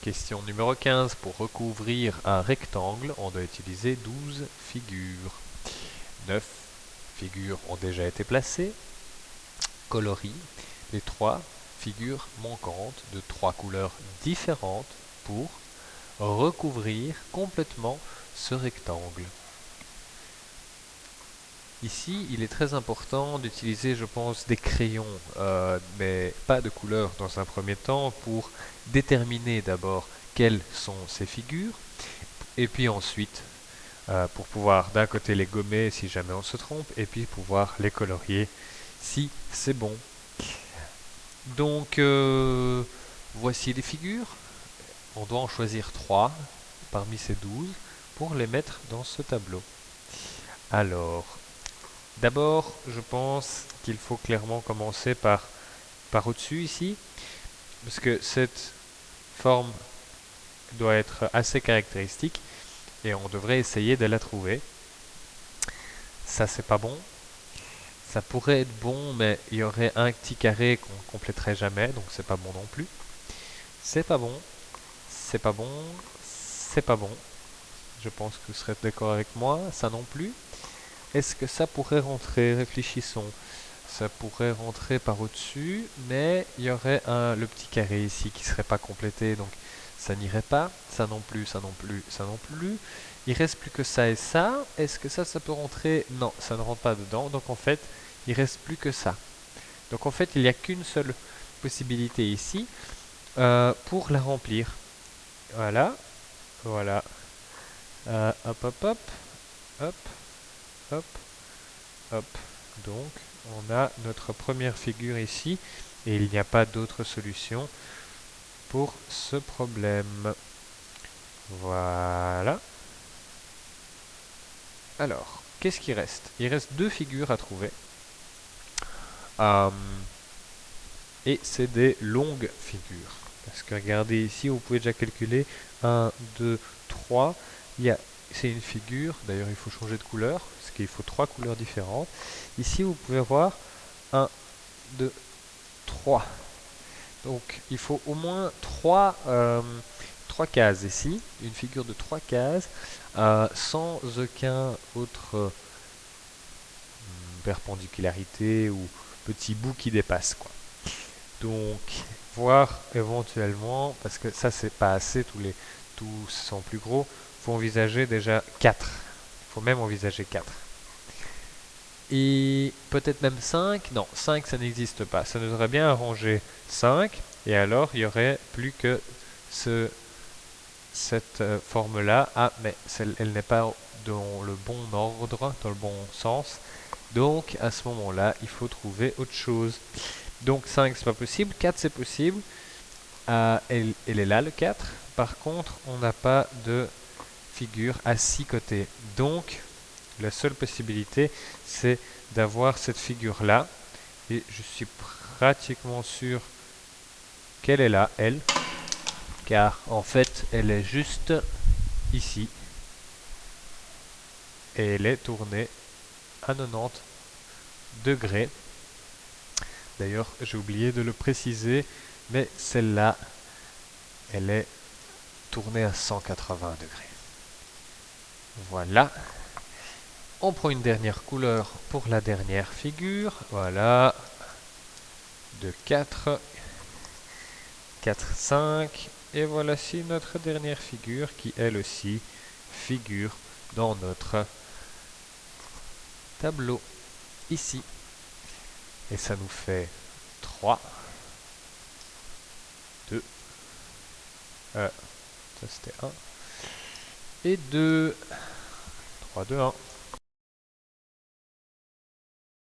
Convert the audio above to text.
Question numéro 15. Pour recouvrir un rectangle, on doit utiliser 12 figures. 9 figures ont déjà été placées. Colorie les 3 figures manquantes de 3 couleurs différentes pour recouvrir complètement ce rectangle. Ici, il est très important d'utiliser, je pense, des crayons, mais pas de couleur dans un premier temps, pour déterminer d'abord quelles sont ces figures, et puis ensuite, pour pouvoir d'un côté les gommer si jamais on se trompe, et puis pouvoir les colorier si c'est bon. Donc, voici les figures. On doit en choisir 3 parmi ces 12 pour les mettre dans ce tableau. Alors, d'abord, je pense qu'il faut clairement commencer par au-dessus ici, parce que cette forme doit être assez caractéristique et on devrait essayer de la trouver. Ça, c'est pas bon. Ça pourrait être bon, mais il y aurait un petit carré qu'on ne compléterait jamais, donc c'est pas bon non plus. C'est pas bon, c'est pas bon, c'est pas bon. Je pense que vous serez d'accord avec moi, ça non plus. Est-ce que ça pourrait rentrer? Réfléchissons. Ça pourrait rentrer par au-dessus, mais il y aurait le petit carré ici qui ne serait pas complété, donc ça n'irait pas. Ça non plus, ça non plus, ça non plus. Il reste plus que ça et ça. Est-ce que ça peut rentrer? Non, ça ne rentre pas dedans, donc en fait, il reste plus que ça. Donc en fait, il n'y a qu'une seule possibilité ici pour la remplir. Voilà, voilà. Hop, hop, hop, hop, hop, hop. Donc, on a notre première figure ici et il n'y a pas d'autre solution pour ce problème. Voilà. Alors, qu'est-ce qui reste? Il reste 2 figures à trouver. Et c'est des longues figures. Parce que regardez ici, vous pouvez déjà calculer 1, 2, 3. C'est une figure, d'ailleurs il faut changer de couleur, parce qu'il faut 3 couleurs différentes. Ici, vous pouvez voir 1, 2, 3. Donc il faut au moins 3 cases ici, une figure de 3 cases, sans aucun autre perpendicularité ou petit bout qui dépasse, quoi. Donc voir éventuellement, parce que ça c'est pas assez, tous sont plus gros, il faut envisager déjà 4. Il faut même envisager 4. Et peut-être même 5. Non, 5 ça n'existe pas. Ça nous aurait bien arrangé 5. Et alors il n'y aurait plus que cette forme-là. Ah, mais elle n'est pas dans le bon ordre, dans le bon sens. Donc à ce moment-là, il faut trouver autre chose. Donc 5 c'est pas possible, 4 c'est possible. Elle est là le 4. Par contre, on n'a pas de figure à 6 côtés. Donc la seule possibilité, c'est d'avoir cette figure-là. Et je suis pratiquement sûr qu'elle est là, elle. Car en fait, elle est juste ici. Et elle est tournée à 90 degrés. D'ailleurs, j'ai oublié de le préciser, mais celle-là, elle est tournée à 180 degrés. Voilà. On prend une dernière couleur pour la dernière figure. Voilà. De 4, 4, 5. Et voici notre dernière figure qui, elle aussi, figure dans notre tableau ici. Et ça nous fait 3, 2, ça c'était 1, et 2, 3, 2, 1.